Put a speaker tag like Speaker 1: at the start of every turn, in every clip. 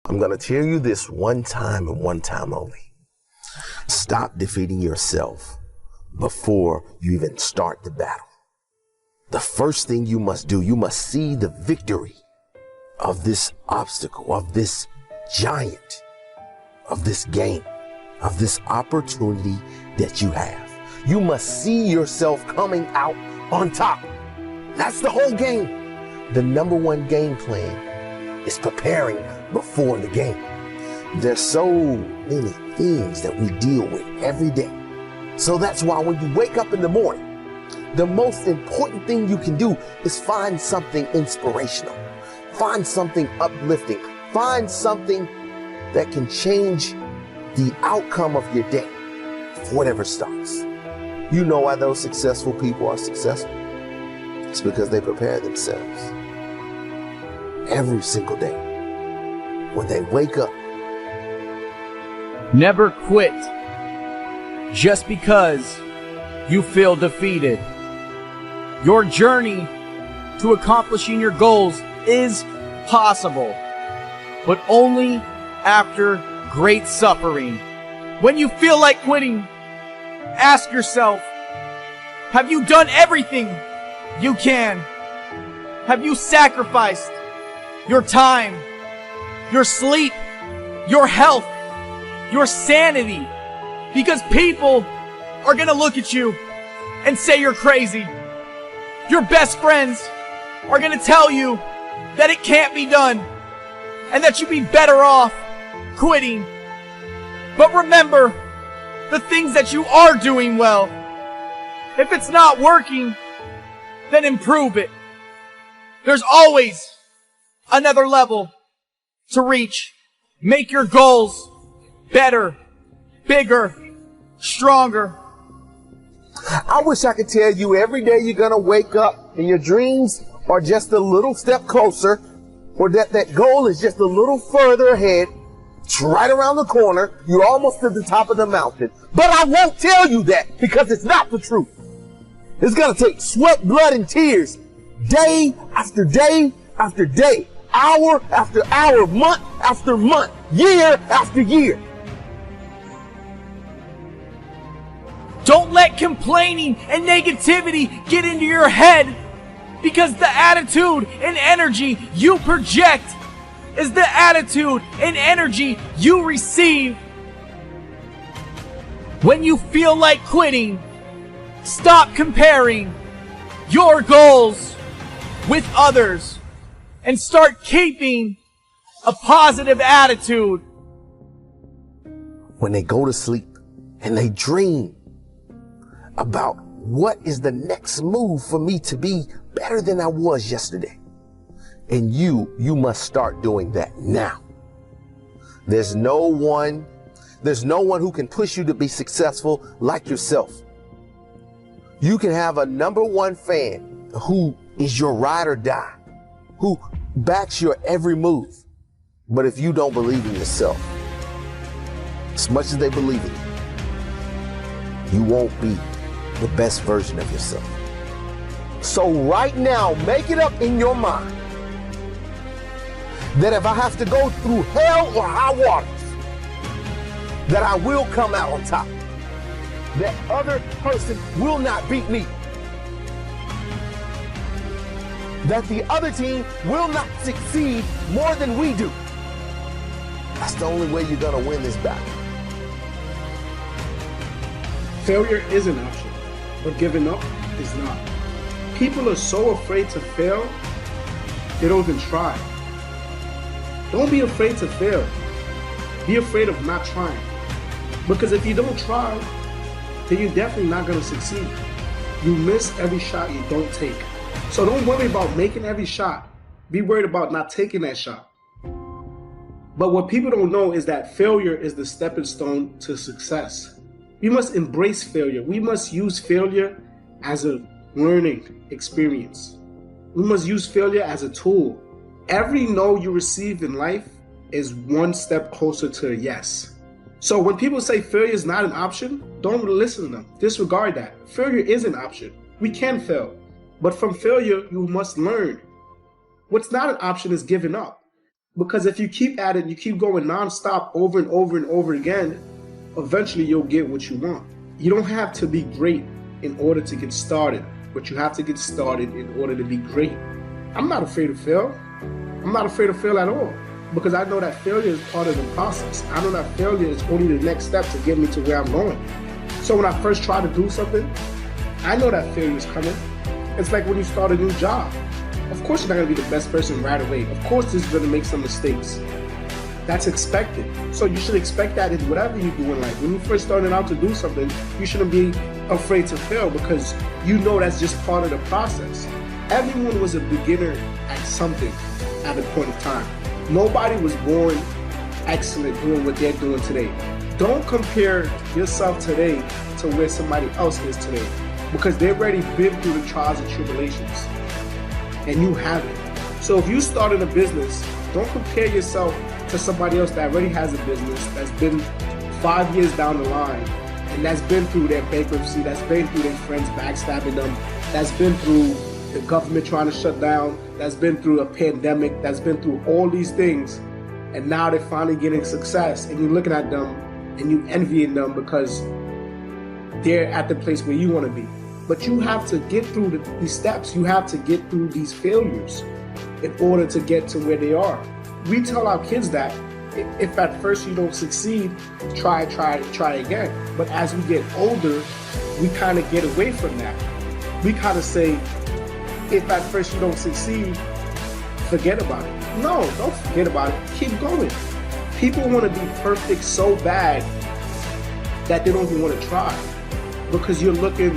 Speaker 1: I'm going to tell you this one time and one time only. Stop defeating yourself before you even start the battle. The first thing you must do, you must see the victory of this obstacle, of this giant, of this game, of this opportunity that you have. You must see yourself coming out on top. That's the whole game. The number one game plan is preparing before the game. There's so many things that we deal with every day. So that's why when you wake up in the morning, the most important thing you can do is find something inspirational. Find something uplifting. Find something that can change the outcome of your day before it ever starts. You know why those successful people are successful? It's because they prepare themselves every single day. When they wake up.
Speaker 2: Never quit just because you feel defeated. Your journey to accomplishing your goals is possible, but only after great suffering. When you feel like quitting, ask yourself, have you done everything you can? Have you sacrificed your time, your sleep, your health, your sanity? Because people are gonna look at you and say you're crazy. Your best friends are gonna tell you that it can't be done and that you'd be better off quitting. But remember the things that you are doing well. If it's not working, then improve it. There's always another level to reach. Make your goals better, bigger, stronger.
Speaker 1: I wish I could tell you every day you're going to wake up and your dreams are just a little step closer, or that goal is just a little further ahead. It's right around the corner. You're almost at the top of the mountain. But I won't tell you that because it's not the truth. It's going to take sweat, blood, and tears day after day after day, hour after hour, month after month, year after year.
Speaker 2: Don't let complaining and negativity get into your head, because the attitude and energy you project is the attitude and energy you receive. When you feel like quitting, stop comparing your goals with others and start keeping a positive attitude.
Speaker 1: When they go to sleep and they dream about what is the next move for me to be better than I was yesterday. And you must start doing that now. There's no one who can push you to be successful like yourself. You can have a number one fan who is your ride or die, who backs your every move. But if you don't believe in yourself, as much as they believe in you, you won't be the best version of yourself. So right now, make it up in your mind that if I have to go through hell or high waters, that I will come out on top. That other person will not beat me. That the other team will not succeed more than we do. That's the only way you're gonna win this battle.
Speaker 3: Failure is an option, but giving up is not. People are so afraid to fail, they don't even try. Don't be afraid to fail. Be afraid of not trying. Because if you don't try, then you're definitely not going to succeed. You miss every shot you don't take. So don't worry about making every shot. Be worried about not taking that shot. But what people don't know is that failure is the stepping stone to success. We must embrace failure. We must use failure as a learning experience. We must use failure as a tool. Every no you receive in life is one step closer to a yes. So when people say failure is not an option, don't listen to them. Disregard that. Failure is an option. We can fail. But from failure, you must learn. What's not an option is giving up. Because if you keep at it, you keep going nonstop over and over and over again, eventually you'll get what you want. You don't have to be great in order to get started, but you have to get started in order to be great. I'm not afraid to fail. I'm not afraid to fail at all, because I know that failure is part of the process. I know that failure is only the next step to get me to where I'm going. So when I first try to do something, I know that failure is coming. It's like when you start a new job. Of course you're not going to be the best person right away. Of course you're going to make some mistakes. That's expected. So you should expect that in whatever you do in life. When you first started out to do something, you shouldn't be afraid to fail, because you know that's just part of the process. Everyone was a beginner at something at a point of time. Nobody was born excellent doing what they're doing today. Don't compare yourself today to where somebody else is today, because they've already been through the trials and tribulations, and you haven't. So if you started a business, don't compare yourself to somebody else that already has a business, that's been 5 years down the line, and that's been through their bankruptcy, that's been through their friends backstabbing them, that's been through the government trying to shut down, that's been through a pandemic, that's been through all these things, and now they're finally getting success, and you're looking at them and you envying them because they're at the place where you want to be. But you have to get through these steps. You have to get through these failures in order to get to where they are. We tell our kids that if at first you don't succeed, try again. But as we get older, we kind of get away from that. We kind of say, if at first you don't succeed, forget about it. No, don't forget about it. Keep going. People want to be perfect so bad that they don't even want to try, because you're looking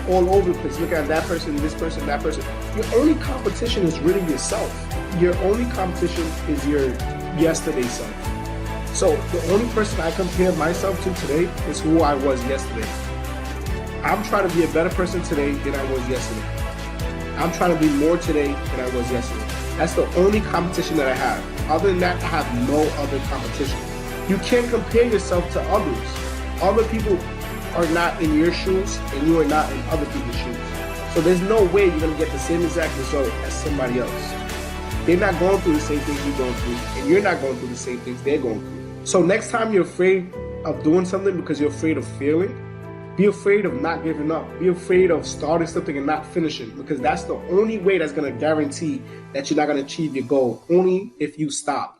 Speaker 3: all over the place. Look at that person, this person, that person. Your only competition is really yourself. Your only competition is your yesterday self. So the only person I compare myself to today is who I was yesterday. I'm trying to be a better person today than I was yesterday. I'm trying to be more today than I was yesterday. That's the only competition that I have. Other than that, I have no other competition. You can't compare yourself to others. Other people are not in your shoes, and you are not in other people's shoes. So there's no way you're going to get the same exact result as somebody else. They're not going through the same things you're going through, and you're not going through the same things they're going through. So next time you're afraid of doing something because you're afraid of failing, be afraid of not giving up. Be afraid of starting something and not finishing, because that's the only way that's going to guarantee that you're not going to achieve your goal, only if you stop.